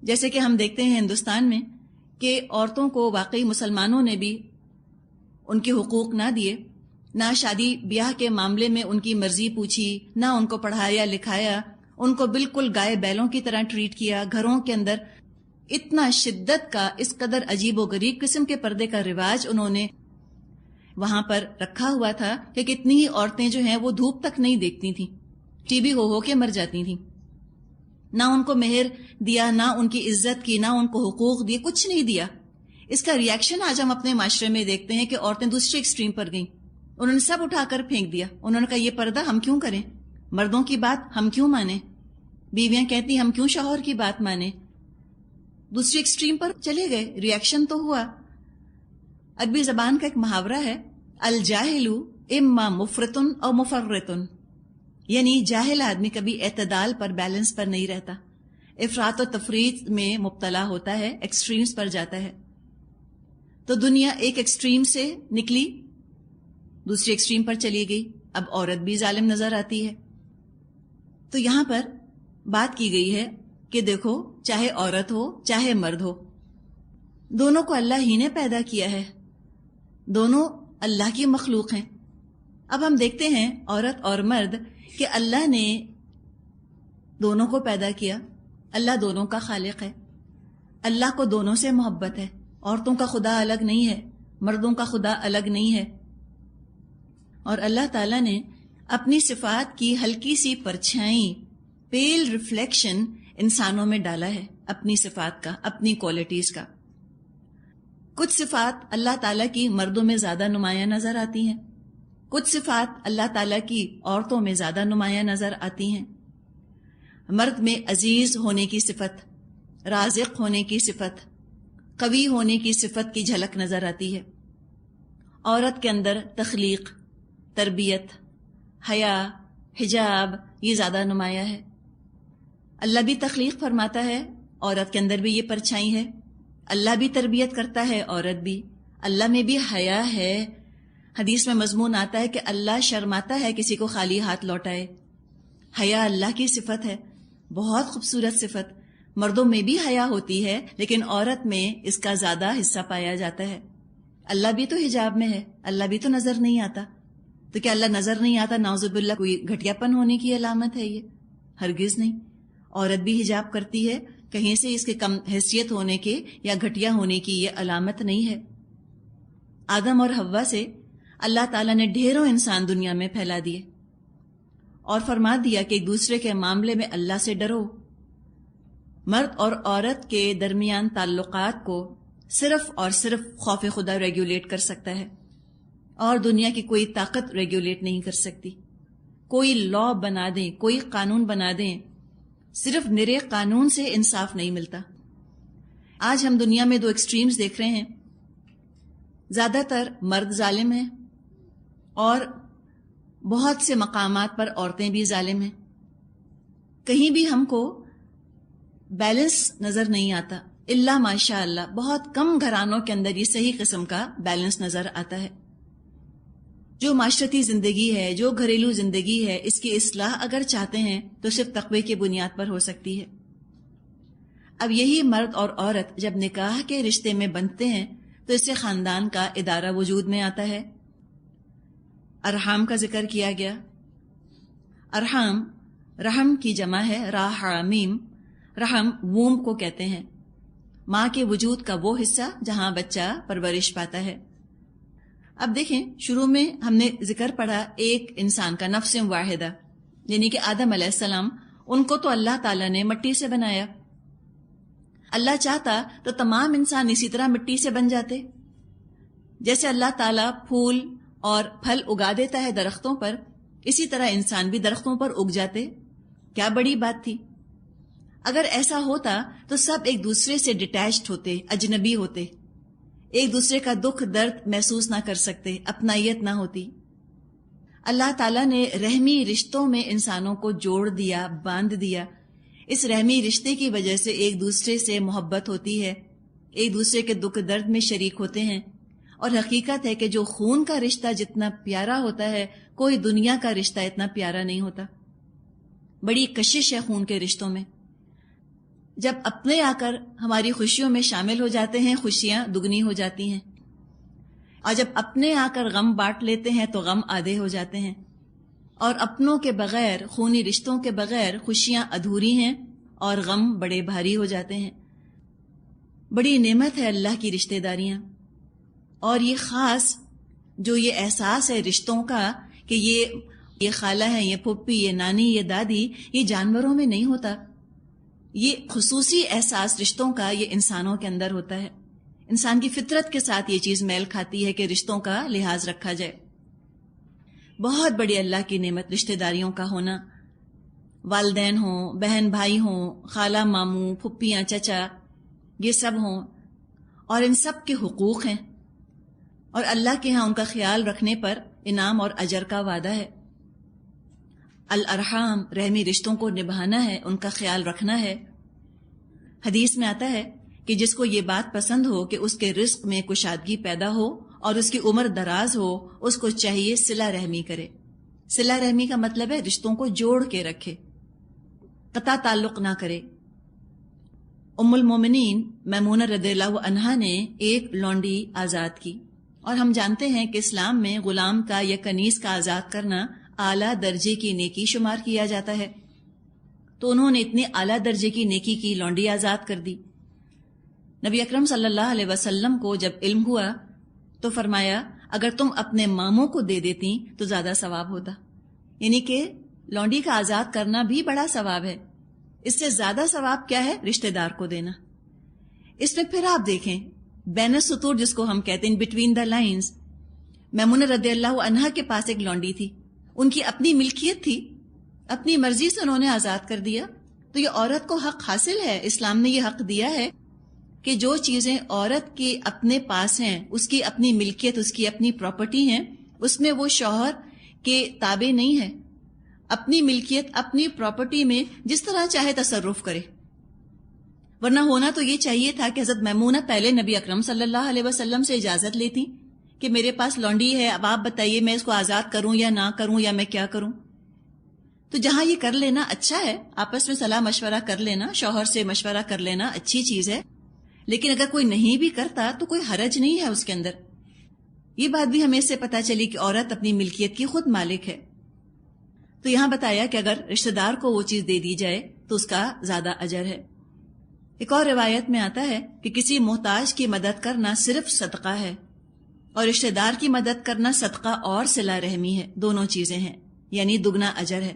جیسے کہ ہم دیکھتے ہیں ہندوستان میں کہ عورتوں کو واقعی مسلمانوں نے بھی ان کے حقوق نہ دیے، نہ شادی بیاہ کے معاملے میں ان کی مرضی پوچھی، نہ ان کو پڑھایا لکھایا، ان کو بالکل گائے بیلوں کی طرح ٹریٹ کیا. گھروں کے اندر اتنا شدت کا، اس قدر عجیب و غریب قسم کے پردے کا رواج انہوں نے وہاں پر رکھا ہوا تھا کہ کتنی ہی عورتیں جو ہیں وہ دھوپ تک نہیں دیکھتی تھیں، ٹی بی ہو کے مر جاتی تھیں. نہ ان کو مہر دیا، نہ ان کی عزت کی، نہ ان کو حقوق دیے، کچھ نہیں دیا. اس کا ریاکشن آج ہم اپنے معاشرے میں دیکھتے ہیں کہ عورتیں دوسرے ایکسٹریم پر گئیں. انہوں نے سب اٹھا کر پھینک دیا. انہوں نے کہا یہ پردہ ہم کیوں کریں، مردوں کی بات ہم کیوں مانیں. بیویاں کہتی ہم کیوں شوہر کی بات مانیں. دوسری ایکسٹریم پر چلے گئے. ریاکشن تو ہوا. عربی زبان کا ایک محاورہ ہے، الجاہل اما مفرطن او مفرطن، یعنی جاہل آدمی کبھی اعتدال پر، بیلنس پر نہیں رہتا، افراط و تفریط میں مبتلا ہوتا ہے، ایکسٹریمز پر جاتا ہے. تو دنیا ایک ایکسٹریم سے نکلی، دوسری ایکسٹریم پر چلی گئی. اب عورت بھی ظالم نظر آتی ہے. تو یہاں پر بات کی گئی ہے کہ دیکھو، چاہے عورت ہو چاہے مرد ہو، دونوں کو اللہ ہی نے پیدا کیا ہے، دونوں اللہ کی مخلوق ہیں. اب ہم دیکھتے ہیں عورت اور مرد کہ اللہ نے دونوں کو پیدا کیا. اللہ دونوں کا خالق ہے. اللہ کو دونوں سے محبت ہے. عورتوں کا خدا الگ نہیں ہے، مردوں کا خدا الگ نہیں ہے. اور اللہ تعالیٰ نے اپنی صفات کی ہلکی سی پرچھائی، پیل ریفلیکشن انسانوں میں ڈالا ہے، اپنی صفات کا، اپنی کوالٹیز کا. کچھ صفات اللہ تعالیٰ کی مردوں میں زیادہ نمایاں نظر آتی ہیں، کچھ صفات اللہ تعالیٰ کی عورتوں میں زیادہ نمایاں نظر آتی ہیں. مرد میں عزیز ہونے کی صفت، رازق ہونے کی صفت، قوی ہونے کی صفت کی جھلک نظر آتی ہے. عورت کے اندر تخلیق، تربیت، حیا، حجاب یہ زیادہ نمایاں ہے. اللہ بھی تخلیق فرماتا ہے، عورت کے اندر بھی یہ پرچھائی ہے. اللہ بھی تربیت کرتا ہے، عورت بھی. اللہ میں بھی حیا ہے. حدیث میں مضمون آتا ہے کہ اللہ شرماتا ہے کسی کو خالی ہاتھ لوٹائے. حیا اللہ کی صفت ہے، بہت خوبصورت صفت. مردوں میں بھی حیا ہوتی ہے لیکن عورت میں اس کا زیادہ حصہ پایا جاتا ہے. اللہ بھی تو حجاب میں ہے، اللہ بھی تو نظر نہیں آتا. تو کیا اللہ نظر نہیں آتا نعوذ باللہ کوئی گھٹیا پن ہونے کی علامت ہے؟ یہ ہرگز نہیں. عورت بھی حجاب کرتی ہے، کہیں سے اس کے کم حیثیت ہونے کے یا گھٹیا ہونے کی یہ علامت نہیں ہے. آدم اور حوا سے اللہ تعالیٰ نے ڈھیروں انسان دنیا میں پھیلا دیے اور فرما دیا کہ ایک دوسرے کے معاملے میں اللہ سے ڈرو. مرد اور عورت کے درمیان تعلقات کو صرف اور صرف خوف خدا ریگولیٹ کر سکتا ہے، اور دنیا کی کوئی طاقت ریگولیٹ نہیں کر سکتی. کوئی لا بنا دیں، کوئی قانون بنا دیں، صرف نرے قانون سے انصاف نہیں ملتا. آج ہم دنیا میں دو ایکسٹریمز دیکھ رہے ہیں. زیادہ تر مرد ظالم ہیں اور بہت سے مقامات پر عورتیں بھی ظالم ہیں. کہیں بھی ہم کو بیلنس نظر نہیں آتا، الا ماشاء اللہ بہت کم گھرانوں کے اندر یہ صحیح قسم کا بیلنس نظر آتا ہے. جو معاشرتی زندگی ہے، جو گھریلو زندگی ہے، اس کی اصلاح اگر چاہتے ہیں تو صرف تقوی کی بنیاد پر ہو سکتی ہے. اب یہی مرد اور عورت جب نکاح کے رشتے میں بنتے ہیں تو اس سے خاندان کا ادارہ وجود میں آتا ہے. ارحام کا ذکر کیا گیا. ارحام رحم کی جمع ہے، راحمیم. رحم ووم کو کہتے ہیں، ماں کے وجود کا وہ حصہ جہاں بچہ پرورش پاتا ہے. اب دیکھیں، شروع میں ہم نے ذکر پڑھا ایک انسان کا، نفس واحدہ، یعنی کہ آدم علیہ السلام. ان کو تو اللہ تعالیٰ نے مٹی سے بنایا. اللہ چاہتا تو تمام انسان اسی طرح مٹی سے بن جاتے. جیسے اللہ تعالیٰ پھول اور پھل اگا دیتا ہے درختوں پر، اسی طرح انسان بھی درختوں پر اگ جاتے. کیا بڑی بات تھی؟ اگر ایسا ہوتا تو سب ایک دوسرے سے ڈیٹیچڈ ہوتے، اجنبی ہوتے، ایک دوسرے کا دکھ درد محسوس نہ کر سکتے، اپنائیت نہ ہوتی. اللہ تعالیٰ نے رحمی رشتوں میں انسانوں کو جوڑ دیا، باندھ دیا. اس رحمی رشتے کی وجہ سے ایک دوسرے سے محبت ہوتی ہے، ایک دوسرے کے دکھ درد میں شریک ہوتے ہیں. اور حقیقت ہے کہ جو خون کا رشتہ جتنا پیارا ہوتا ہے، کوئی دنیا کا رشتہ اتنا پیارا نہیں ہوتا. بڑی کشش ہے خون کے رشتوں میں. جب اپنے آ کر ہماری خوشیوں میں شامل ہو جاتے ہیں خوشیاں دگنی ہو جاتی ہیں، اور جب اپنے آ کر غم بانٹ لیتے ہیں تو غم آدھے ہو جاتے ہیں، اور اپنوں کے بغیر، خونی رشتوں کے بغیر خوشیاں ادھوری ہیں اور غم بڑے بھاری ہو جاتے ہیں۔ بڑی نعمت ہے اللہ کی رشتہ داریاں، اور یہ خاص جو یہ احساس ہے رشتوں کا کہ یہ خالہ ہے، یہ پھپھی، یہ نانی، یہ دادی، یہ جانوروں میں نہیں ہوتا، یہ خصوصی احساس رشتوں کا یہ انسانوں کے اندر ہوتا ہے۔ انسان کی فطرت کے ساتھ یہ چیز میل کھاتی ہے کہ رشتوں کا لحاظ رکھا جائے۔ بہت بڑی اللہ کی نعمت رشتہ داریوں کا ہونا، والدین ہوں، بہن بھائی ہوں، خالہ ماموں، پھپھیاں، چچا، یہ سب ہوں، اور ان سب کے حقوق ہیں، اور اللہ کے ہاں ان کا خیال رکھنے پر انعام اور اجر کا وعدہ ہے۔ الارحام، رحمی رشتوں کو نبھانا ہے، ان کا خیال رکھنا ہے۔ حدیث میں آتا ہے کہ جس کو یہ بات پسند ہو کہ اس کے رزق میں کشادگی پیدا ہو اور اس کی عمر دراز ہو، اس کو چاہیے صلہ رحمی کرے۔ صلہ رحمی کا مطلب ہے رشتوں کو جوڑ کے رکھے، قطع تعلق نہ کرے۔ ام المومنین میمونہ رضی اللہ عنہا نے ایک لونڈی آزاد کی، اور ہم جانتے ہیں کہ اسلام میں غلام کا یا کنیز کا آزاد کرنا اعلیٰ درجے کی نیکی شمار کیا جاتا ہے، تو انہوں نے اتنی اعلیٰ درجے کی نیکی کی، لونڈی آزاد کر دی۔ نبی اکرم صلی اللہ علیہ وسلم کو جب علم ہوا تو فرمایا اگر تم اپنے ماموں کو دے دیتی تو زیادہ ثواب ہوتا، یعنی کہ لونڈی کا آزاد کرنا بھی بڑا ثواب ہے، اس سے زیادہ ثواب کیا ہے؟ رشتہ دار کو دینا۔ اس میں پھر آپ دیکھیں بین السطور جس کو ہم کہتے ہیں، بٹوین دا لائنز، میمونہ رضی اللہ عنہا کے پاس ایک لونڈی تھی، ان کی اپنی ملکیت تھی، اپنی مرضی سے انہوں نے آزاد کر دیا، تو یہ عورت کو حق حاصل ہے، اسلام نے یہ حق دیا ہے کہ جو چیزیں عورت کے اپنے پاس ہیں، اس کی اپنی ملکیت، اس کی اپنی پراپرٹی ہیں، اس میں وہ شوہر کے تابع نہیں ہے، اپنی ملکیت، اپنی پراپرٹی میں جس طرح چاہے تصرف کرے۔ ورنہ ہونا تو یہ چاہیے تھا کہ حضرت میمونہ پہلے نبی اکرم صلی اللہ علیہ وسلم سے اجازت لیتی کہ میرے پاس لونڈی ہے، اب آپ بتائیے میں اس کو آزاد کروں یا نہ کروں، یا میں کیا کروں۔ تو جہاں یہ کر لینا اچھا ہے، آپس میں صلاح مشورہ کر لینا، شوہر سے مشورہ کر لینا اچھی چیز ہے، لیکن اگر کوئی نہیں بھی کرتا تو کوئی حرج نہیں ہے اس کے اندر۔ یہ بات بھی ہمیں اس سے پتہ چلی کہ عورت اپنی ملکیت کی خود مالک ہے۔ تو یہاں بتایا کہ اگر رشتہ دار کو وہ چیز دے دی جائے تو اس کا زیادہ اجر ہے۔ ایک اور روایت میں آتا ہے کہ کسی محتاج کی مدد کرنا صرف صدقہ ہے، اور رشتہ دار کی مدد کرنا صدقہ اور صلہ رحمی ہے، دونوں چیزیں ہیں، یعنی دگنا اجر ہے۔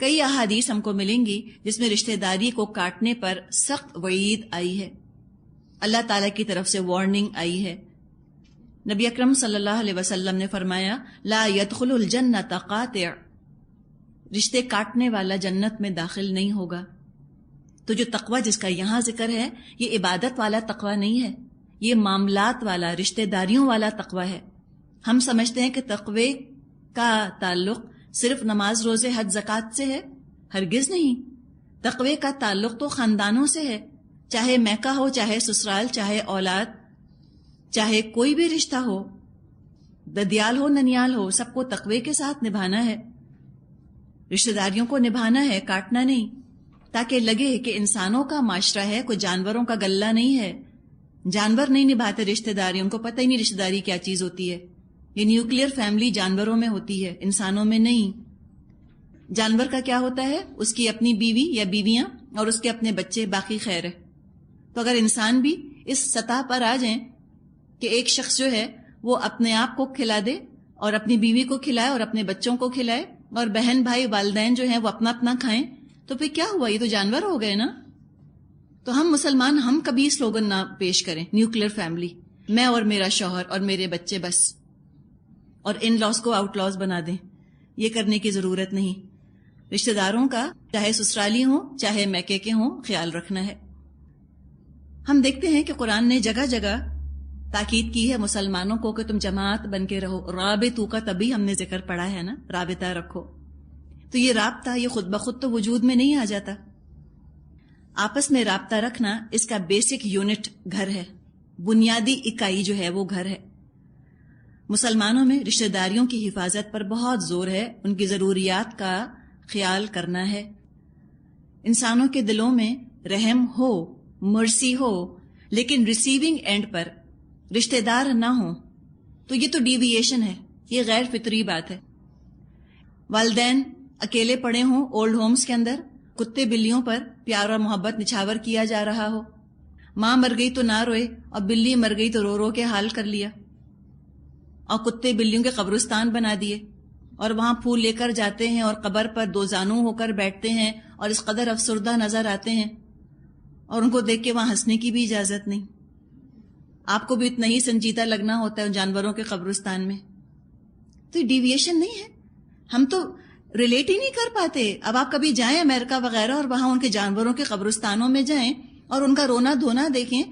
کئی احادیث ہم کو ملیں گی جس میں رشتہ داری کو کاٹنے پر سخت وعید آئی ہے، اللہ تعالیٰ کی طرف سے وارننگ آئی ہے۔ نبی اکرم صلی اللہ علیہ وسلم نے فرمایا لا يدخل الجنۃ قاطع، رشتے کاٹنے والا جنت میں داخل نہیں ہوگا۔ تو جو تقوی جس کا یہاں ذکر ہے یہ عبادت والا تقوی نہیں ہے، یہ معاملات والا، رشتہ داریوں والا تقوی ہے۔ ہم سمجھتے ہیں کہ تقوی کا تعلق صرف نماز، روزے، حج، زکوٰۃ سے ہے، ہرگز نہیں۔ تقوی کا تعلق تو خاندانوں سے ہے، چاہے میکہ ہو، چاہے سسرال، چاہے اولاد، چاہے کوئی بھی رشتہ ہو، ددیال ہو، ننیال ہو، سب کو تقوی کے ساتھ نبھانا ہے، رشتہ داریوں کو نبھانا ہے، کاٹنا نہیں، تاکہ لگے کہ انسانوں کا معاشرہ ہے، کوئی جانوروں کا گلہ نہیں ہے۔ جانور نہیں نبھاتے رشتہ داری، ان کو پتہ ہی نہیں رشتہ داری کیا چیز ہوتی ہے۔ یہ نیوکلیر فیملی جانوروں میں ہوتی ہے، انسانوں میں نہیں۔ جانور کا کیا ہوتا ہے؟ اس کی اپنی بیوی یا بیویاں اور اس کے اپنے بچے، باقی خیر ہے۔ تو اگر انسان بھی اس سطح پر آ جائیں کہ ایک شخص جو ہے وہ اپنے آپ کو کھلا دے اور اپنی بیوی کو کھلائے اور اپنے بچوں کو کھلائے، اور بہن بھائی والدین جو ہیں وہ اپنا اپنا کھائیں، تو پھر کیا ہوا؟ یہ تو جانور ہو گئے نا۔ تو ہم مسلمان ہم کبھی سلوگن نہ پیش کریں نیوکلیر فیملی، میں اور میرا شوہر اور میرے بچے بس، اور ان لاس کو آؤٹ لاس بنا دیں۔ یہ کرنے کی ضرورت نہیں۔ رشتہ داروں کا چاہے سسرالی ہوں چاہے میکے کے ہوں خیال رکھنا ہے۔ ہم دیکھتے ہیں کہ قرآن نے جگہ جگہ تاکید کی ہے مسلمانوں کو کہ تم جماعت بن کے رہو، رابطوں کا تبھی ہم نے ذکر پڑھا ہے نا، رابطہ رکھو۔ تو یہ رابطہ یہ خود بخود تو وجود میں نہیں آ جاتا، آپس میں رابطہ رکھنا اس کا بیسک یونٹ گھر ہے، بنیادی اکائی جو ہے وہ گھر ہے۔ مسلمانوں میں رشتہ داریوں کی حفاظت پر بہت زور ہے، ان کی ضروریات کا خیال کرنا ہے۔ انسانوں کے دلوں میں رحم ہو، مرسی ہو، لیکن ریسیونگ اینڈ پر رشتہ دار نہ ہوں تو یہ تو ڈیویشن ہے، یہ غیر فطری بات ہے. والدین اکیلے پڑے ہوں اولڈ ہومز کے اندر، کتے بلیوں پر پیار اور محبت نچھاور کیا جا رہا ہو، ماں مر گئی تو نہ روئے اور بلی مر گئی تو رو رو کے حال کر لیا، اور کتے بلیوں کے قبرستان بنا دیے اور وہاں پھول لے کر جاتے ہیں اور قبر پر دو زانو ہو کر بیٹھتے ہیں اور اس قدر افسردہ نظر آتے ہیں، اور ان کو دیکھ کے وہاں ہنسنے کی بھی اجازت نہیں. آپ کو بھی اتنا ہی سنجیدہ لگنا ہوتا ہے ان جانوروں کے قبرستان میں. تو یہ ڈیویشن نہیں ہے، ہم تو ریلیٹ ہی نہیں کر پاتے. اب آپ کبھی جائیں امریکہ وغیرہ اور وہاں ان کے جانوروں کے قبرستانوں میں جائیں اور ان کا رونا دھونا دیکھیں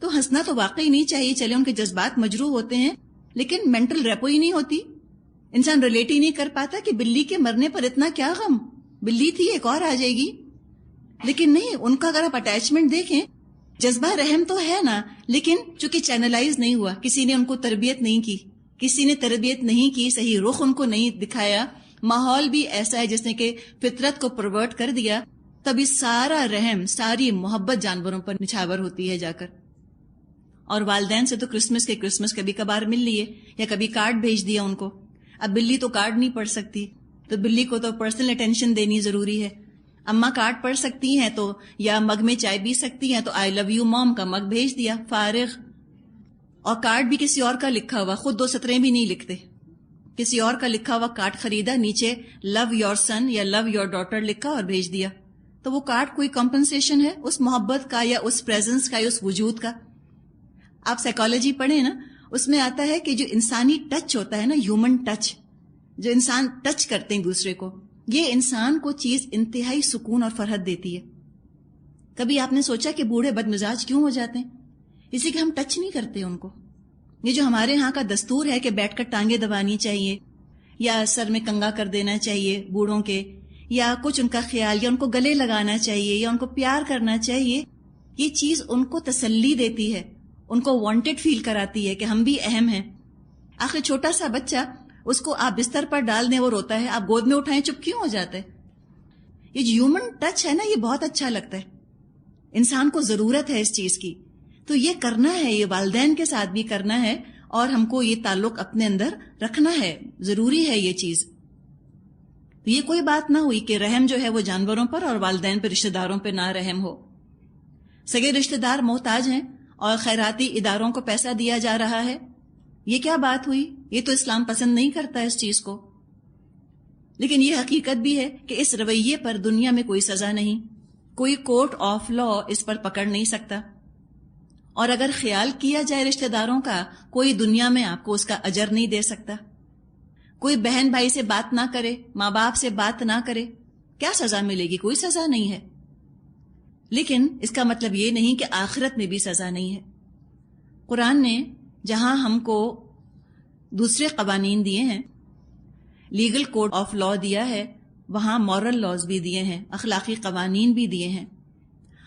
تو ہنسنا تو واقعی نہیں چاہیے. چلے ان کے جذبات مجروح ہوتے ہیں لیکن مینٹل ریپو ہی نہیں ہوتی. انسان ریلیٹ ہی نہیں کر پاتا کہ بلی کے مرنے پر اتنا کیا غم، بلی تھی ایک اور آ جائے گی. لیکن نہیں، ان کا اگر آپ اٹیچمنٹ دیکھیں، جذبہ رحم تو ہے نا، لیکن چونکہ چینلائز نہیں ہوا، کسی نے ان کو تربیت نہیں کی، کسی نے تربیت نہیں کی، صحیح رخ ان کو نہیں دکھایا، ماحول بھی ایسا ہے جس نے کہ فطرت کو پرورٹ کر دیا، تبھی سارا رحم، ساری محبت جانوروں پر نچھاور ہوتی ہے جا کر. اور والدین سے تو کرسمس کبھی کبھار مل لیے یا کبھی کارڈ بھیج دیا ان کو. اب بلی تو کارڈ نہیں پڑھ سکتی تو بلی کو تو پرسنل اٹینشن دینی ضروری ہے. اماں کارڈ پڑھ سکتی ہیں تو یا مگ میں چائے پی سکتی ہیں تو آئی لو یو مام کا مگ بھیج دیا، فارغ. اور کارڈ بھی کسی اور کا لکھا ہوا، خود 2 سطریں بھی نہیں لکھتے، کسی اور کا لکھا ہوا کارڈ خریدا، نیچے لو یور سن یا لو یور ڈاٹر لکھا اور بھیج دیا. تو وہ کارڈ کوئی کمپنسیشن ہے اس محبت کا یا اس پریزنس کا یا اس وجود کا؟ آپ سائیکالوجی پڑھیں نا، اس میں آتا ہے کہ جو انسانی ٹچ ہوتا ہے نا، ہیومن ٹچ، جو انسان ٹچ کرتے ہیں دوسرے کو، یہ انسان کو چیز انتہائی سکون اور فرحت دیتی ہے. کبھی آپ نے سوچا کہ بوڑھے بد مزاج کیوں ہو جاتے ہیں؟ اسی کہ ہم ٹچ نہیں کرتے ان کو. یہ جو ہمارے ہاں کا دستور ہے کہ بیٹھ کر ٹانگیں دبانی چاہیے یا سر میں کنگا کر دینا چاہیے بوڑھوں کے، یا کچھ ان کا خیال، یا ان کو گلے لگانا چاہیے یا ان کو پیار کرنا چاہیے، یہ چیز ان کو تسلی دیتی ہے، ان کو وانٹڈ فیل کراتی ہے کہ ہم بھی اہم ہیں. آخر چھوٹا سا بچہ، اس کو آپ بستر پر ڈال دیں وہ روتا ہے، آپ گود میں اٹھائیں چپ کیوں ہو جاتا ہے؟ یہ جو ہیومن ٹچ ہے نا، یہ بہت اچھا لگتا ہے. انسان کو ضرورت ہے اس چیز کی، تو یہ کرنا ہے، یہ والدین کے ساتھ بھی کرنا ہے اور ہم کو یہ تعلق اپنے اندر رکھنا ہے، ضروری ہے یہ چیز. تو یہ کوئی بات نہ ہوئی کہ رحم جو ہے وہ جانوروں پر اور والدین پر، رشتہ داروں پہ نہ رحم ہو. سگے رشتہ دار محتاج ہیں اور خیراتی اداروں کو پیسہ دیا جا رہا ہے، یہ کیا بات ہوئی؟ یہ تو اسلام پسند نہیں کرتا اس چیز کو. لیکن یہ حقیقت بھی ہے کہ اس رویے پر دنیا میں کوئی سزا نہیں، کوئی کورٹ آف لا اس پر پکڑ نہیں سکتا. اور اگر خیال کیا جائے رشتہ داروں کا، کوئی دنیا میں آپ کو اس کا اجر نہیں دے سکتا. کوئی بہن بھائی سے بات نہ کرے، ماں باپ سے بات نہ کرے، کیا سزا ملے گی؟ کوئی سزا نہیں ہے. لیکن اس کا مطلب یہ نہیں کہ آخرت میں بھی سزا نہیں ہے. قرآن نے جہاں ہم کو دوسرے قوانین دیے ہیں، لیگل کوڈ آف لا دیا ہے، وہاں مورل لاز بھی دیے ہیں، اخلاقی قوانین بھی دیے ہیں.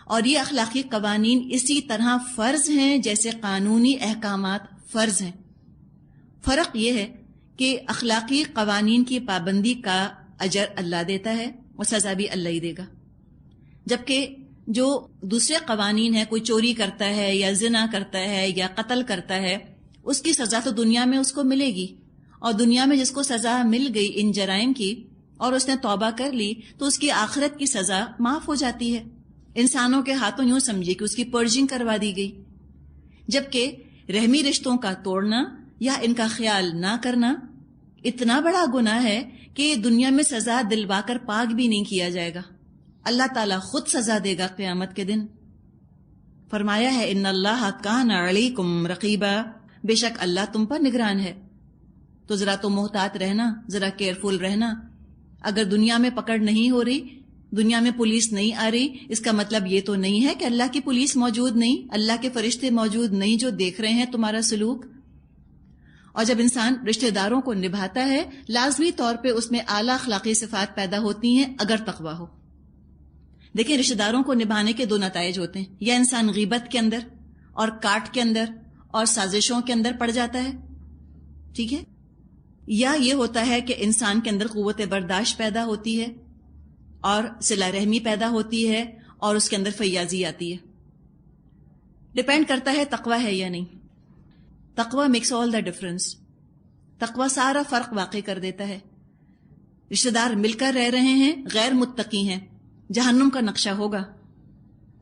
اور یہ اخلاقی قوانین اسی طرح فرض ہیں جیسے قانونی احکامات فرض ہیں. فرق یہ ہے کہ اخلاقی قوانین کی پابندی کا اجر اللہ دیتا ہے اور سزا بھی اللہ ہی دے گا، جبکہ جو دوسرے قوانین ہیں، کوئی چوری کرتا ہے یا زنا کرتا ہے یا قتل کرتا ہے، اس کی سزا تو دنیا میں اس کو ملے گی، اور دنیا میں جس کو سزا مل گئی ان جرائم کی اور اس نے توبہ کر لی تو اس کی آخرت کی سزا معاف ہو جاتی ہے. انسانوں کے ہاتھوں یوں سمجھے کہ اس کی پرجنگ کروا دی گئی. جبکہ رحمی رشتوں کا توڑنا یا ان کا خیال نہ کرنا اتنا بڑا گناہ ہے کہ دنیا میں سزا دلوا کر پاک بھی نہیں کیا جائے گا. اللہ تعالیٰ خود سزا دے گا قیامت کے دن. فرمایا ہے ان اللہ کان علیکم رقیبا، بے شک اللہ تم پر نگران ہے. تو ذرا تو محتاط رہنا، ذرا کیئرفل رہنا. اگر دنیا میں پکڑ نہیں ہو رہی، دنیا میں پولیس نہیں آ رہی، اس کا مطلب یہ تو نہیں ہے کہ اللہ کی پولیس موجود نہیں، اللہ کے فرشتے موجود نہیں جو دیکھ رہے ہیں تمہارا سلوک. اور جب انسان رشتہ داروں کو نبھاتا ہے، لازمی طور پہ اس میں اعلیٰ اخلاقی صفات پیدا ہوتی ہیں اگر تقویٰ ہو. دیکھیں، رشتہ داروں کو نبھانے کے 2 نتائج ہوتے ہیں، یا انسان غیبت کے اندر اور کاٹ کے اندر اور سازشوں کے اندر پڑ جاتا ہے، ٹھیک ہے، یا یہ ہوتا ہے کہ انسان کے اندر قوت برداشت پیدا ہوتی ہے اور صلہ رحمی پیدا ہوتی ہے اور اس کے اندر فیاضی آتی ہے. ڈپینڈ کرتا ہے تقویٰ ہے یا نہیں. تقویٰ میکس آل دا ڈفرنس. تقویٰ سارا فرق واقع کر دیتا ہے. رشتہ دار مل کر رہ رہے ہیں، غیر متقی ہیں، جہنم کا نقشہ ہوگا.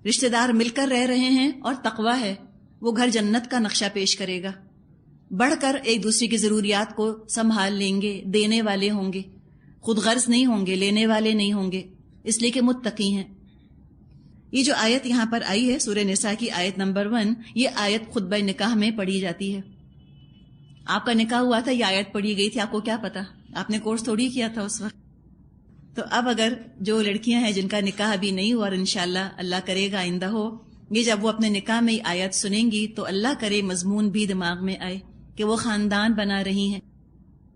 رشتہ دار مل کر رہ رہے ہیں اور تقویٰ ہے، وہ گھر جنت کا نقشہ پیش کرے گا. بڑھ کر ایک دوسرے کی ضروریات کو سنبھال لیں گے، دینے والے ہوں گے، خود غرض نہیں ہوں گے، لینے والے نہیں ہوں گے، اس لیے کہ متقی ہیں. یہ جو آیت یہاں پر آئی ہے سورہ نساء کی آیت نمبر 1، یہ آیت خطبہ نکاح میں پڑھی جاتی ہے. آپ کا نکاح ہوا تھا، یہ آیت پڑھی گئی تھی، آپ کو کیا پتا؟ آپ نے کورس تھوڑی کیا تھا اس وقت. تو اب اگر جو لڑکیاں ہیں جن کا نکاح ابھی نہیں ہوا اور انشاءاللہ اللہ کرے گا آئندہ ہو، یہ جب وہ اپنے نکاح میں آیت سنیں گی تو اللہ کرے مضمون بھی دماغ میں آئے کہ وہ خاندان بنا رہی ہیں.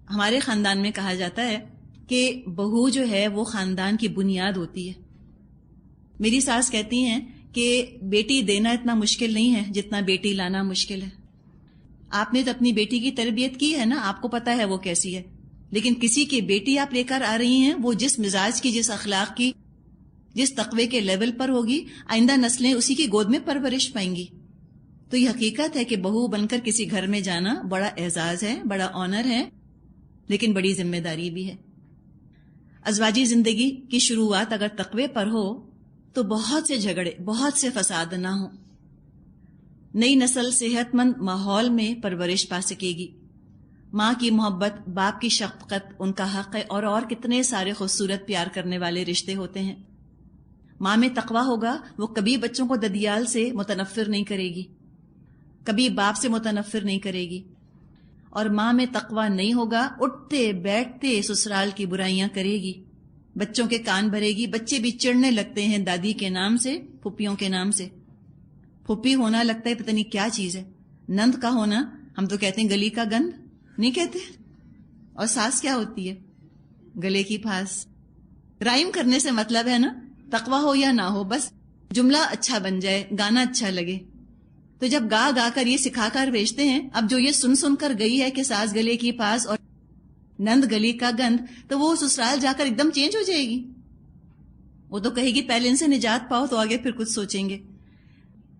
ہمارے خاندان میں کہا جاتا ہے کہ بہو جو ہے وہ خاندان کی بنیاد ہوتی ہے. میری ساس کہتی ہیں کہ بیٹی دینا اتنا مشکل نہیں ہے جتنا بیٹی لانا مشکل ہے. آپ نے تو اپنی بیٹی کی تربیت کی ہے نا، آپ کو پتا ہے وہ کیسی ہے. لیکن کسی کی بیٹی آپ لے کر آ رہی ہیں، وہ جس مزاج کی، جس اخلاق کی، جس تقوی کے لیول پر ہوگی، آئندہ نسلیں اسی کی گود میں پرورش پائیں گی. تو یہ حقیقت ہے کہ بہو بن کر کسی گھر میں جانا بڑا اعزاز ہے، بڑا آنر ہے، لیکن بڑی ذمہ داری بھی ہے. ازواجی زندگی کی شروعات اگر تقوی پر ہو تو بہت سے جھگڑے، بہت سے فساد نہ ہوں. نئی نسل صحت مند ماحول میں پرورش پا سکے گی. ماں کی محبت، باپ کی شفقت ان کا حق ہے، اور کتنے سارے خوبصورت پیار کرنے والے رشتے ہوتے ہیں. ماں میں تقویٰ ہوگا، وہ کبھی بچوں کو ددیال سے متنفر نہیں کرے گی، کبھی باپ سے متنفر نہیں کرے گی. اور ماں میں تقویٰ نہیں ہوگا، اٹھتے بیٹھتے سسرال کی برائیاں کرے گی، بچوں کے کان بھرے گی. بچے بھی چڑھنے لگتے ہیں دادی کے نام سے، پھپھیوں کے نام سے. پھپھی ہونا لگتا ہے پتہ نہیں کیا چیز ہے. نند کا ہونا، ہم تو کہتے ہیں گلی کا گند، نہیں کہتے. اور ساس کیا ہوتی ہے؟ گلے کی پھانس. رائم کرنے سے مطلب ہے نا، تقویٰ ہو یا نہ ہو، بس جملہ اچھا بن جائے، گانا اچھا لگے. تو جب گا گا کر یہ سکھا کر بھیجتے ہیں، اب جو یہ سن سن کر گئی ہے کہ ساس گلے کی پھانس اور نند گلی کا گند، تو وہ سسرال جا کر ایک دم چینج ہو جائے گی. وہ تو کہے گی پہلے ان سے نجات پاؤ تو آگے پھر کچھ سوچیں گے.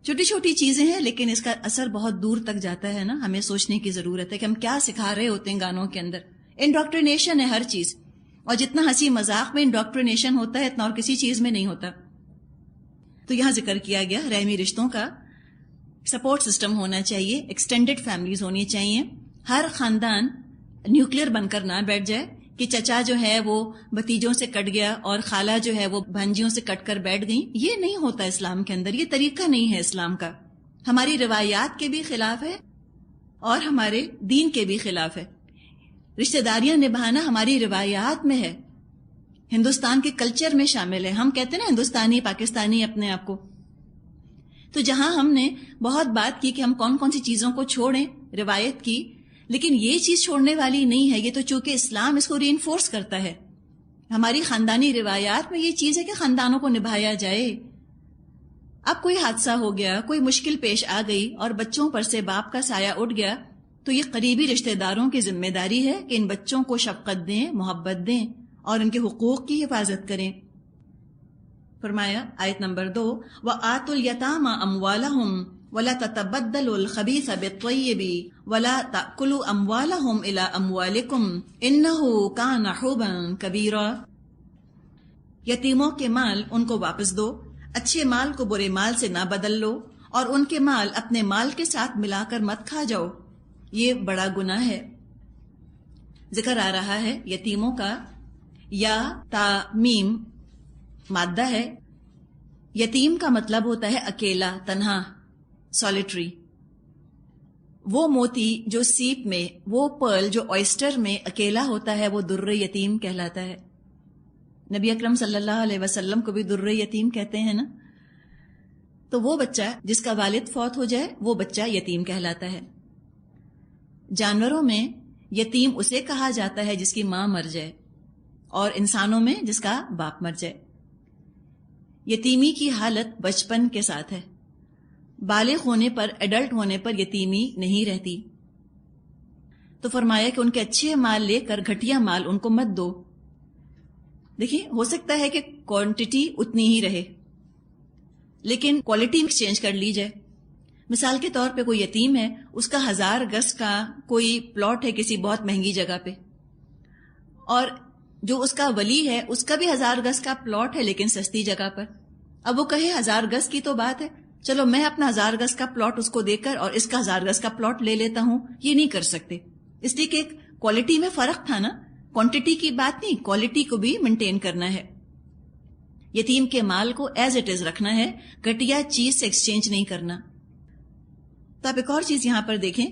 چھوٹی چھوٹی چیزیں ہیں لیکن اس کا اثر بہت دور تک جاتا ہے نا. ہمیں سوچنے کی ضرورت ہے کہ ہم کیا سکھا رہے ہوتے ہیں گانوں کے اندر. انڈاکٹرینیشن ہے ہر چیز، اور جتنا ہنسی مذاق میں انڈاکٹرینیشن ہوتا ہے اتنا اور کسی چیز میں نہیں ہوتا. تو یہاں ذکر کیا گیا رحمی رشتوں کا سپورٹ سسٹم ہونا چاہیے، ایکسٹینڈڈ فیملیز ہونی چاہیے. ہر خاندان نیوکلیر بن کر نہ بیٹھ جائے کہ چچا جو ہے وہ بھتیجوں سے کٹ گیا اور خالہ جو ہے وہ بھانجیوں سے کٹ کر بیٹھ گئی. یہ نہیں ہوتا اسلام کے اندر، یہ طریقہ نہیں ہے اسلام کا. ہماری روایات کے بھی خلاف ہے اور ہمارے دین کے بھی خلاف ہے. رشتہ داریاں نبھانا ہماری روایات میں ہے، ہندوستان کے کلچر میں شامل ہے. ہم کہتے ہیں نا ہندوستانی، پاکستانی اپنے آپ کو. تو جہاں ہم نے بہت بات کی کہ ہم کون کون سی چیزوں کو چھوڑیں روایت کی، لیکن یہ چیز چھوڑنے والی نہیں ہے. یہ تو چونکہ اسلام اس کو ری انفورس کرتا ہے. ہماری خاندانی روایات میں یہ چیز ہے کہ خاندانوں کو نبھایا جائے. اب کوئی حادثہ ہو گیا، کوئی مشکل پیش آ گئی اور بچوں پر سے باپ کا سایہ اٹھ گیا، تو یہ قریبی رشتہ داروں کی ذمہ داری ہے کہ ان بچوں کو شفقت دیں، محبت دیں اور ان کے حقوق کی حفاظت کریں. فرمایا آیت نمبر 2، وَآتُوا الْيَتَامَى أَمْوَالَهُمْ وَلَا تَتَبَدَّلُوا الْخَبِيثَ بِالطَّيِّبِ وَلَا تَأْكُلُوا أَمْوَالَهُمْ إِلَىٰ أَمْوَالِكُمْ إِنَّهُ كَانَ حُوبًا كَبِيرًا. یتیموں کے مال ان کو واپس دو، اچھے مال کو برے مال سے نہ بدل لو، اور ان کے مال اپنے مال کے ساتھ ملا کر مت کھا جاؤ، یہ بڑا گناہ ہے. ذکر آ رہا ہے یتیموں کا. یا تا میم مادہ ہے. یتیم کا مطلب ہوتا ہے اکیلا، تنہا، سولیٹری. وہ موتی جو سیپ میں، وہ پرل جو آئسٹر میں اکیلا ہوتا ہے، وہ در یتیم کہلاتا ہے. نبی اکرم صلی اللہ علیہ وسلم کو بھی در یتیم کہتے ہیں نا. تو وہ بچہ جس کا والد فوت ہو جائے وہ بچہ یتیم کہلاتا ہے. جانوروں میں یتیم اسے کہا جاتا ہے جس کی ماں مر جائے، اور انسانوں میں جس کا باپ مر جائے. یتیمی کی حالت بچپن کے ساتھ ہے. بالغ ہونے پر، ایڈلٹ ہونے پر یتیمی نہیں رہتی. تو فرمایا کہ ان کے اچھے مال لے کر گھٹیا مال ان کو مت دو. دیکھیں ہو سکتا ہے کہ کوانٹٹی اتنی ہی رہے، لیکن کوالٹی ایکسچینج کر لی جائے. مثال کے طور پہ کوئی یتیم ہے، اس کا 1000 گز کا کوئی پلاٹ ہے کسی بہت مہنگی جگہ پہ، اور جو اس کا ولی ہے اس کا بھی 1000 گز کا پلاٹ ہے لیکن سستی جگہ پر. اب وہ کہے 1000 گز کی تو بات ہے، چلو میں اپنا 1000 گز کا پلاٹ اس کو دے کر اور اس کا 1000 گز کا پلاٹ لے لیتا ہوں. یہ نہیں کر سکتے، اس لیے کہ کوالٹی میں فرق تھا نا. کوانٹٹی کی بات نہیں، کوالٹی کو بھی مینٹین کرنا ہے. یتیم کے مال کو ایز اٹ از رکھنا ہے، گھٹیا چیز سے ایکسچینج نہیں کرنا. تو آپ ایک اور چیز یہاں پر دیکھیں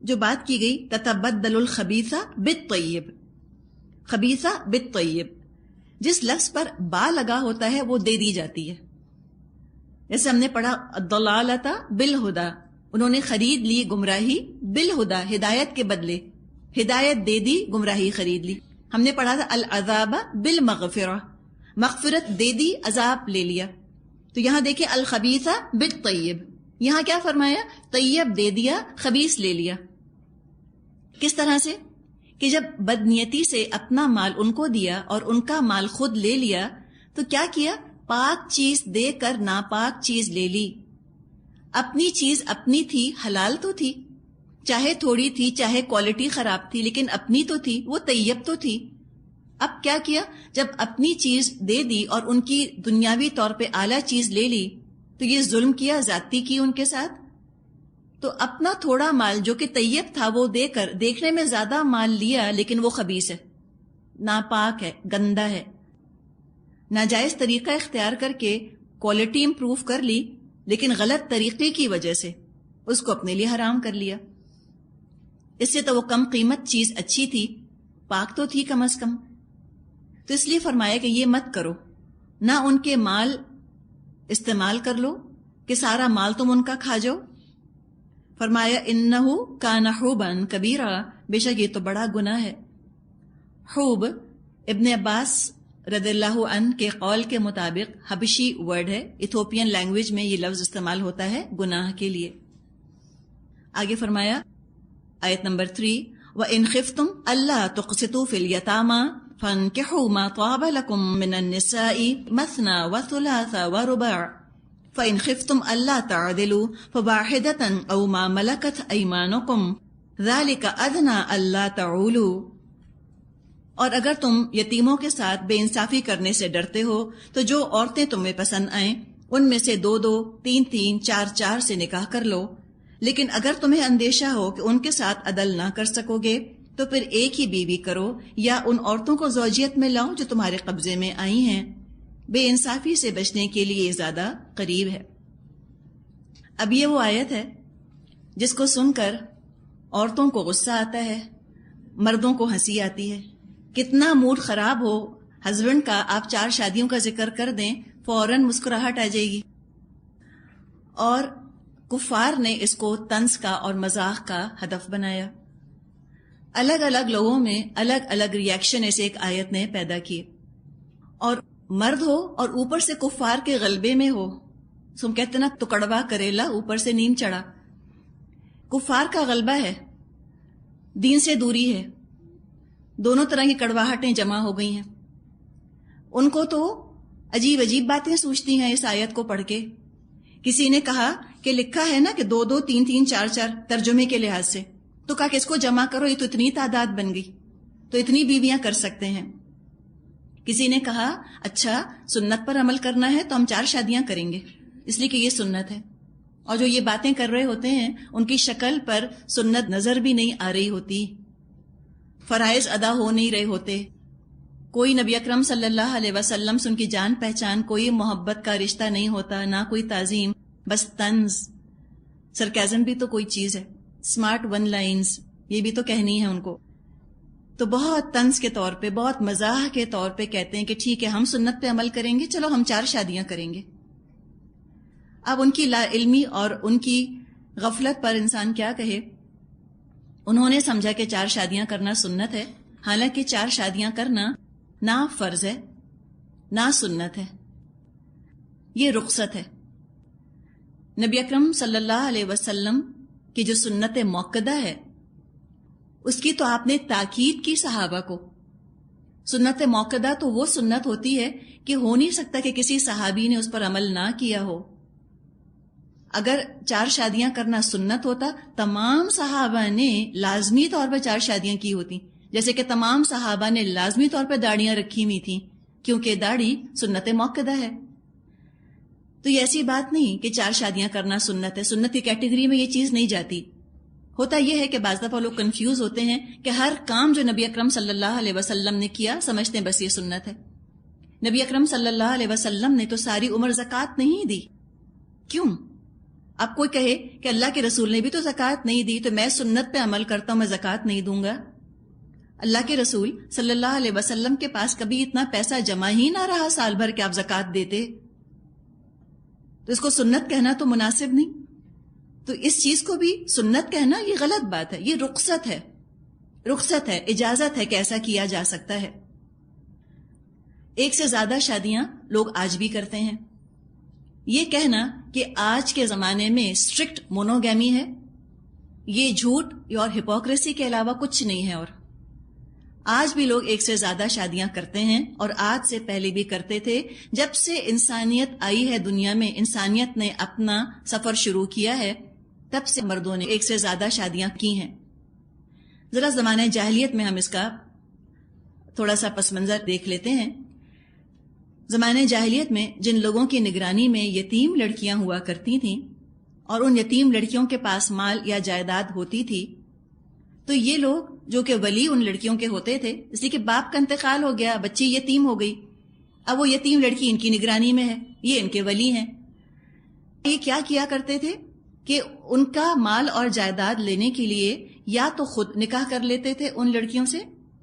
جو بات کی گئی، تتبدل الخبیث بالطیب. خبیثہ بالطیب، جس لفظ پر با لگا ہوتا ہے وہ دے دی جاتی ہے. جیسے ہم نے پڑھا الضلالۃ بالہدی، انہوں نے خرید لی گمراہی بالہدی، ہدایت کے بدلے ہدایت دے دی، گمراہی خرید لی. ہم نے پڑھا تھا العذاب بالمغفرہ، مغفرت دے دی، عذاب لے لیا. تو یہاں دیکھیں الخبیث بالطیب، یہاں کیا فرمایا؟ طیب دے دیا، خبیث لے لیا. کس طرح سے کہ جب بدنیتی سے اپنا مال ان کو دیا اور ان کا مال خود لے لیا تو کیا کیا؟ پاک چیز دے کر ناپاک چیز لے لی. اپنی چیز اپنی تھی، حلال تو تھی، چاہے تھوڑی تھی چاہے کوالٹی خراب تھی، لیکن اپنی تو تھی، وہ طیب تو تھی. اب کیا کیا؟ جب اپنی چیز دے دی اور ان کی دنیاوی طور پہ اعلیٰ چیز لے لی تو یہ ظلم کیا، زیادتی کی ان کے ساتھ. تو اپنا تھوڑا مال جو کہ طیب تھا وہ دے کر دیکھنے میں زیادہ مال لیا، لیکن وہ خبیث ہے، ناپاک ہے، گندا ہے. ناجائز طریقہ اختیار کر کے کوالٹی امپروو کر لی، لیکن غلط طریقے کی وجہ سے اس کو اپنے لیے حرام کر لیا. اس سے تو وہ کم قیمت چیز اچھی تھی، پاک تو تھی کم از کم. تو اس لیے فرمایا کہ یہ مت کرو، نہ ان کے مال استعمال کر لو کہ سارا مال تم ان کا کھا جاؤ. فرمایا انہو کان حوبا کبیرا، بے شک یہ تو بڑا گناہ ہے. حوب ابن عباس رضی اللہ عنہ کے قول کے مطابق حبشی ورڈ ہے، ایتھوپین لینگویج میں یہ لفظ استعمال ہوتا ہے گناہ کے لیے. آگے فرمایا آیت نمبر 3، وَإِنْ خِفْتُمْ أَلَّا تُقْسِطُوا فِي الْيَتَامَى فَانكِحُوا مَا طَابَ لَكُم مِّنَ النِّسَاءِ مَثْنَىٰ وَثُلَاثَ وَرُبَاعَ فَإِنْ خِفْتُمْ أَلَّا تَعْدِلُوا فَوَاحِدَةً أَوْ مَا مَلَكَتْ أَيْمَانُكُمْ ذَلِكَ أَدْنَىٰ أَلَّا تَعُولُوا. اور اگر تم یتیموں کے ساتھ بے انصافی کرنے سے ڈرتے ہو تو جو عورتیں تمہیں پسند آئیں ان میں سے 2-2 3-3 4-4 سے نکاح کر لو. لیکن اگر تمہیں اندیشہ ہو کہ ان کے ساتھ عدل نہ کر سکو گے تو پھر ایک ہی بیوی کرو، یا ان عورتوں کو زوجیت میں لاؤ جو تمہارے قبضے میں آئی ہیں. بے انصافی سے بچنے کے لیے یہ زیادہ قریب ہے. اب یہ وہ آیت ہے جس کو سن کر عورتوں کو غصہ آتا ہے، مردوں کو ہنسی آتی ہے. کتنا موڈ خراب ہو ہسبینڈ کا، آپ 4 شادیوں کا ذکر کر دیں فوراً مسکراہٹ آ جائے گی. اور کفار نے اس کو طنز کا اور مزاح کا ہدف بنایا. الگ الگ لوگوں میں الگ الگ ریاکشن ایسے ایک آیت نے پیدا کیے. اور مرد ہو اور اوپر سے کفار کے غلبے میں ہو، تم کہتے نا تو کڑوا کریلا اوپر سے نیم چڑھا. کفار کا غلبہ ہے، دین سے دوری ہے، دونوں طرح کی کڑواہٹیں جمع ہو گئی ہیں. ان کو تو عجیب عجیب باتیں سوچتی ہیں اس آیت کو پڑھ کے. کسی نے کہا کہ لکھا ہے نا کہ 2-2 3-3 4-4 ترجمے کے لحاظ سے، تو کہا کہ اس کو جمع کرو، یہ تو اتنی تعداد بن گئی، تو اتنی بیویاں کر سکتے ہیں. کسی نے کہا اچھا سنت پر عمل کرنا ہے تو ہم 4 شادیاں کریں گے اس لیے کہ یہ سنت ہے. اور جو یہ باتیں کر رہے ہوتے ہیں ان کی شکل پر سنت نظر بھی نہیں آ رہی ہوتی، فرائض ادا ہو نہیں رہے ہوتے، کوئی نبی اکرم صلی اللہ علیہ وسلم سے ان کی جان پہچان، کوئی محبت کا رشتہ نہیں ہوتا، نہ کوئی تعظیم، بس طنز. سرکیزم بھی تو کوئی چیز ہے، اسمارٹ 1 لائنز یہ بھی تو کہنی ہے ان کو. تو بہت طنز کے طور پہ، بہت مزاح کے طور پہ کہتے ہیں کہ ٹھیک ہے ہم سنت پہ عمل کریں گے، چلو ہم 4 شادیاں کریں گے. اب ان کی لا علمی اور ان کی غفلت پر انسان کیا کہے. انہوں نے سمجھا کہ 4 شادیاں کرنا سنت ہے، حالانکہ 4 شادیاں کرنا نہ فرض ہے نہ سنت ہے، یہ رخصت ہے. نبی اکرم صلی اللہ علیہ وسلم کی جو سنت موقدہ ہے اس کی تو آپ نے تاکید کی صحابہ کو سنت موقدہ تو وہ سنت ہوتی ہے کہ ہو نہیں سکتا کہ کسی صحابی نے اس پر عمل نہ کیا ہو. اگر 4 شادیاں کرنا سنت ہوتا، تمام صحابہ نے لازمی طور پر 4 شادیاں کی ہوتی، جیسے کہ تمام صحابہ نے لازمی طور پر داڑیاں رکھی ہوئی تھیں، کیونکہ داڑھی سنت موقدہ ہے. تو یہ ایسی بات نہیں کہ 4 شادیاں کرنا سنت ہے، سنت کی کیٹیگری میں یہ چیز نہیں جاتی. ہوتا یہ ہے کہ بعض دفعہ لوگ کنفیوز ہوتے ہیں کہ ہر کام جو نبی اکرم صلی اللہ علیہ وسلم نے کیا سمجھتے ہیں بس یہ سنت ہے. نبی اکرم صلی اللہ علیہ وسلم نے تو ساری عمر زکوٰۃ نہیں دی. کیوں؟ اب کوئی کہے کہ اللہ کے رسول نے بھی تو زکوٰۃ نہیں دی، تو میں سنت پہ عمل کرتا ہوں، میں زکوٰۃ نہیں دوں گا. اللہ کے رسول صلی اللہ علیہ وسلم کے پاس کبھی اتنا پیسہ جمع ہی نہ رہا سال بھر کہ آپ زکوٰۃ دیتے، تو اس کو سنت کہنا تو مناسب نہیں. تو اس چیز کو بھی سنت کہنا یہ غلط بات ہے، یہ رخصت ہے، اجازت ہے کہ ایسا کیا جا سکتا ہے. 1 سے زیادہ شادیاں لوگ آج بھی کرتے ہیں. یہ کہنا کہ آج کے زمانے میں اسٹرکٹ مونوگیمی ہے، یہ جھوٹ اور ہپوکریسی کے علاوہ کچھ نہیں ہے. اور آج بھی لوگ 1 سے زیادہ شادیاں کرتے ہیں، اور آج سے پہلے بھی کرتے تھے. جب سے انسانیت آئی ہے دنیا میں، انسانیت نے اپنا سفر شروع کیا ہے، تب سے مردوں نے 1 سے زیادہ شادیاں کی ہیں. ذرا زمانہ جاہلیت میں ہم اس کا تھوڑا سا پس منظر دیکھ لیتے ہیں. زمانہ جاہلیت میں جن لوگوں کی نگرانی میں یتیم لڑکیاں ہوا کرتی تھیں، اور ان یتیم لڑکیوں کے پاس مال یا جائیداد ہوتی تھی، تو یہ لوگ جو کہ ولی ان لڑکیوں کے ہوتے تھے، اس لیے کہ باپ کا انتقال ہو گیا، بچی یتیم ہو گئی، اب وہ یتیم لڑکی ان کی نگرانی میں ہے، یہ ان کے ولی ہیں. یہ کیا کیا کرتے تھے کہ ان کا مال اور جائیداد لینے کے لیے یا تو خود نکاح کر لیتے تھے ان لڑکیوں سے،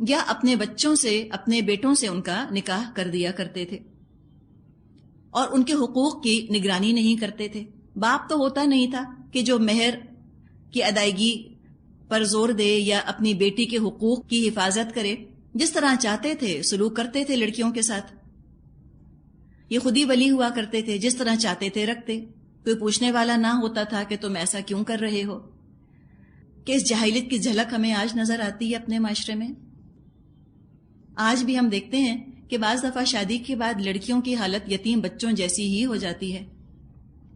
یا اپنے بچوں سے، اپنے بیٹوں سے ان کا نکاح کر دیا کرتے تھے، اور ان کے حقوق کی نگرانی نہیں کرتے تھے. باپ تو ہوتا نہیں تھا کہ جو مہر کی ادائیگی پر زور دے یا اپنی بیٹی کے حقوق کی حفاظت کرے. جس طرح چاہتے تھے سلوک کرتے تھے لڑکیوں کے ساتھ. یہ خود ہی ولی ہوا کرتے تھے، جس طرح چاہتے تھے رکھتے، کوئی پوچھنے والا نہ ہوتا تھا کہ تم ایسا کیوں کر رہے ہو. کہ اس جاہلیت کی جھلک ہمیں آج نظر آتی ہے اپنے معاشرے میں. آج بھی ہم دیکھتے ہیں کہ بعض دفعہ شادی کے بعد لڑکیوں کی حالت یتیم بچوں جیسی ہی ہو جاتی ہے.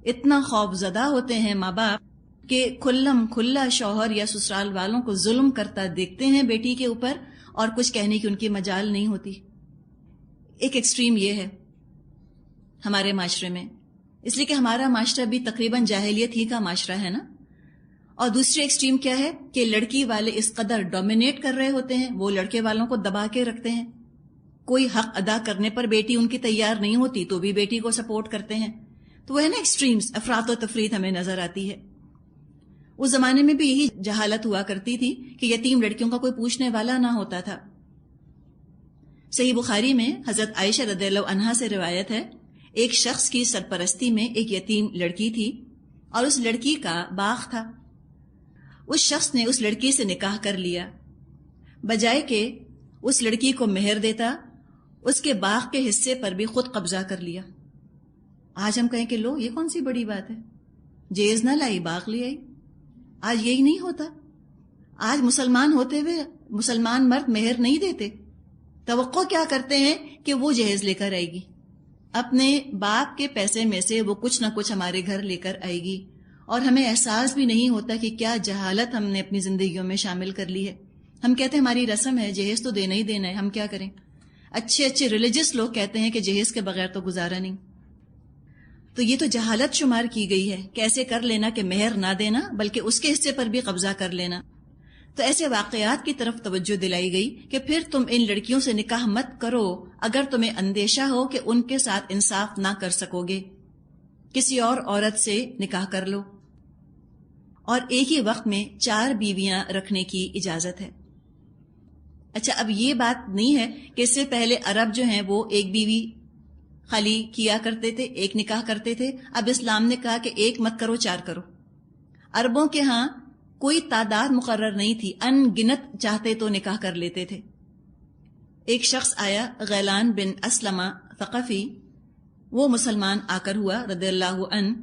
اتنا خوف زدہ ہوتے ہیں ماں باپ کہ کھلم کھلا شوہر یا سسرال والوں کو ظلم کرتا دیکھتے ہیں بیٹی کے اوپر، اور کچھ کہنے کی ان کی مجال نہیں ہوتی. ایک ایکسٹریم یہ ہے ہمارے معاشرے میں، اس لیے کہ ہمارا معاشرہ بھی تقریباً جاہلیت ہی کا معاشرہ ہے نا. اور دوسری ایکسٹریم کیا ہے کہ لڑکی والے اس قدر ڈومینیٹ کر رہے ہوتے ہیں، وہ لڑکے والوں کو دبا کے رکھتے ہیں. کوئی حق ادا کرنے پر بیٹی ان کی تیار نہیں ہوتی تو بھی بیٹی کو سپورٹ کرتے ہیں. تو وہ ہے نا ایکسٹریمز، افراط و تفریط ہمیں نظر آتی ہے. اس زمانے میں بھی یہی جہالت ہوا کرتی تھی کہ یتیم لڑکیوں کا کوئی پوچھنے والا نہ ہوتا تھا. صحیح بخاری میں حضرت عائشہ رضی اللہ عنہا سے روایت ہے، ایک شخص کی سرپرستی میں ایک یتیم لڑکی تھی، اور اس لڑکی کا باغ تھا. اس شخص نے اس لڑکی سے نکاح کر لیا، بجائے کہ اس لڑکی کو مہر دیتا، اس کے باغ کے حصے پر بھی خود قبضہ کر لیا. آج ہم کہیں کہ لو یہ کون سی بڑی بات ہے، جیز نہ لائی باغ لے آئی. آج یہی نہیں ہوتا. آج مسلمان ہوتے ہوئے مسلمان مرد مہر نہیں دیتے، توقع کیا کرتے ہیں کہ وہ جہیز لے کر آئے گی، اپنے باپ کے پیسے میں سے وہ کچھ نہ کچھ ہمارے گھر لے کر آئے گی. اور ہمیں احساس بھی نہیں ہوتا کہ کیا جہالت ہم نے اپنی زندگیوں میں شامل کر لی ہے. ہم کہتے ہیں ہماری رسم ہے، جہیز تو دینا ہی دینا ہے، ہم کیا کریں. اچھے اچھے ریلیجس لوگ کہتے ہیں کہ جہیز کے بغیر تو گزارا نہیں. تو یہ تو جہالت شمار کی گئی ہے، کیسے کر لینا کہ مہر نہ دینا بلکہ اس کے حصے پر بھی قبضہ کر لینا. تو ایسے واقعات کی طرف توجہ دلائی گئی کہ پھر تم ان لڑکیوں سے نکاح مت کرو اگر تمہیں اندیشہ ہو کہ ان کے ساتھ انصاف نہ کر سکو گے. کسی اور عورت سے نکاح کر لو، اور ایک ہی وقت میں 4 بیویاں رکھنے کی اجازت ہے. اچھا، اب یہ بات نہیں ہے کہ اس سے پہلے عرب جو ہیں وہ ایک بیوی خالی کیا کرتے تھے، ایک نکاح کرتے تھے. اب اسلام نے کہا کہ ایک مت کرو، 4 کرو. عربوں کے ہاں کوئی تعداد مقرر نہیں تھی، ان گنت چاہتے تو نکاح کر لیتے تھے. ایک شخص آیا غیلان بن اسلمہ ثقفی، وہ مسلمان آ کر ہوا رضی اللہ عنہ.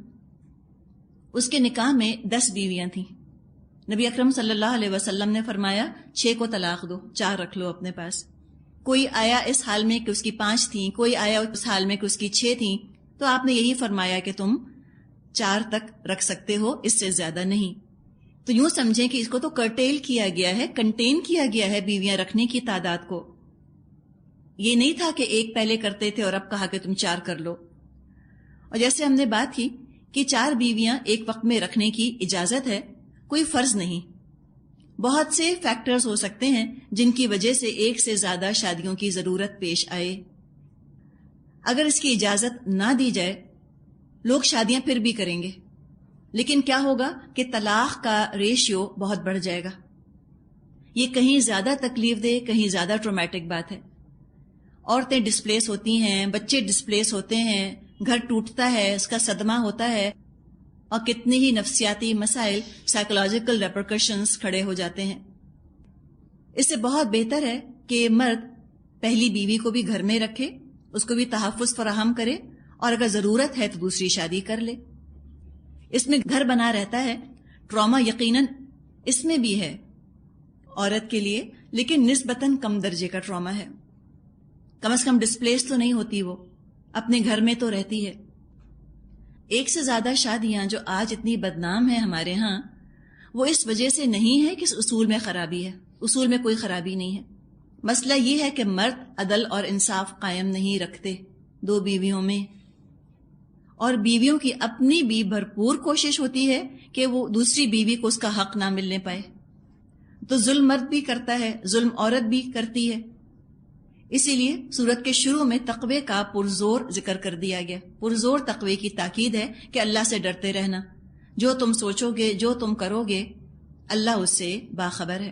اس کے نکاح میں 10 بیویاں تھیں. نبی اکرم صلی اللہ علیہ وسلم نے فرمایا 6 کو طلاق دو، 4 رکھ لو اپنے پاس. کوئی آیا اس حال میں کہ اس کی 5 تھیں، کوئی آیا اس حال میں کہ اس کی 6 تھیں، تو آپ نے یہی فرمایا کہ تم 4 تک رکھ سکتے ہو، اس سے زیادہ نہیں۔ تو یوں سمجھیں کہ اس کو تو کرٹیل کیا گیا ہے، کنٹین کیا گیا ہے بیویاں رکھنے کی تعداد کو۔ یہ نہیں تھا کہ ایک پہلے کرتے تھے اور اب کہا کہ تم 4 کر لو۔ اور جیسے ہم نے بات کی کہ 4 بیویاں ایک وقت میں رکھنے کی اجازت ہے، کوئی فرض نہیں۔ بہت سے فیکٹرز ہو سکتے ہیں جن کی وجہ سے ایک سے زیادہ شادیوں کی ضرورت پیش آئے۔ اگر اس کی اجازت نہ دی جائے، لوگ شادیاں پھر بھی کریں گے، لیکن کیا ہوگا کہ طلاق کا ریشیو بہت بڑھ جائے گا۔ یہ کہیں زیادہ تکلیف دہ، کہیں زیادہ ٹرومیٹک بات ہے۔ عورتیں ڈسپلیس ہوتی ہیں، بچے ڈسپلیس ہوتے ہیں، گھر ٹوٹتا ہے، اس کا صدمہ ہوتا ہے، اور کتنے ہی نفسیاتی مسائل، سائیکولوجیکل ریپرکشنز کھڑے ہو جاتے ہیں۔ اس سے بہت بہتر ہے کہ مرد پہلی بیوی کو بھی گھر میں رکھے، اس کو بھی تحفظ فراہم کرے، اور اگر ضرورت ہے تو دوسری شادی کر لے۔ اس میں گھر بنا رہتا ہے۔ ٹراما یقیناً اس میں بھی ہے عورت کے لیے، لیکن نسبتاً کم درجے کا ٹراما ہے۔ کم از کم ڈسپلیس تو نہیں ہوتی، وہ اپنے گھر میں تو رہتی ہے۔ ایک سے زیادہ شادیاں جو آج اتنی بدنام ہیں ہمارے ہاں، وہ اس وجہ سے نہیں ہے کہ اس اصول میں خرابی ہے۔ اصول میں کوئی خرابی نہیں ہے۔ مسئلہ یہ ہے کہ مرد عدل اور انصاف قائم نہیں رکھتے 2 بیویوں میں، اور بیویوں کی اپنی بھی بھرپور کوشش ہوتی ہے کہ وہ دوسری بیوی کو اس کا حق نہ ملنے پائے۔ تو ظلم مرد بھی کرتا ہے، ظلم عورت بھی کرتی ہے۔ اسی لیے سورت کے شروع میں تقوی کا پرزور ذکر کر دیا گیا۔ پرزور تقوی کی تاکید ہے کہ اللہ سے ڈرتے رہنا۔ جو تم سوچو گے، جو تم کرو گے، اللہ اس سے باخبر ہے۔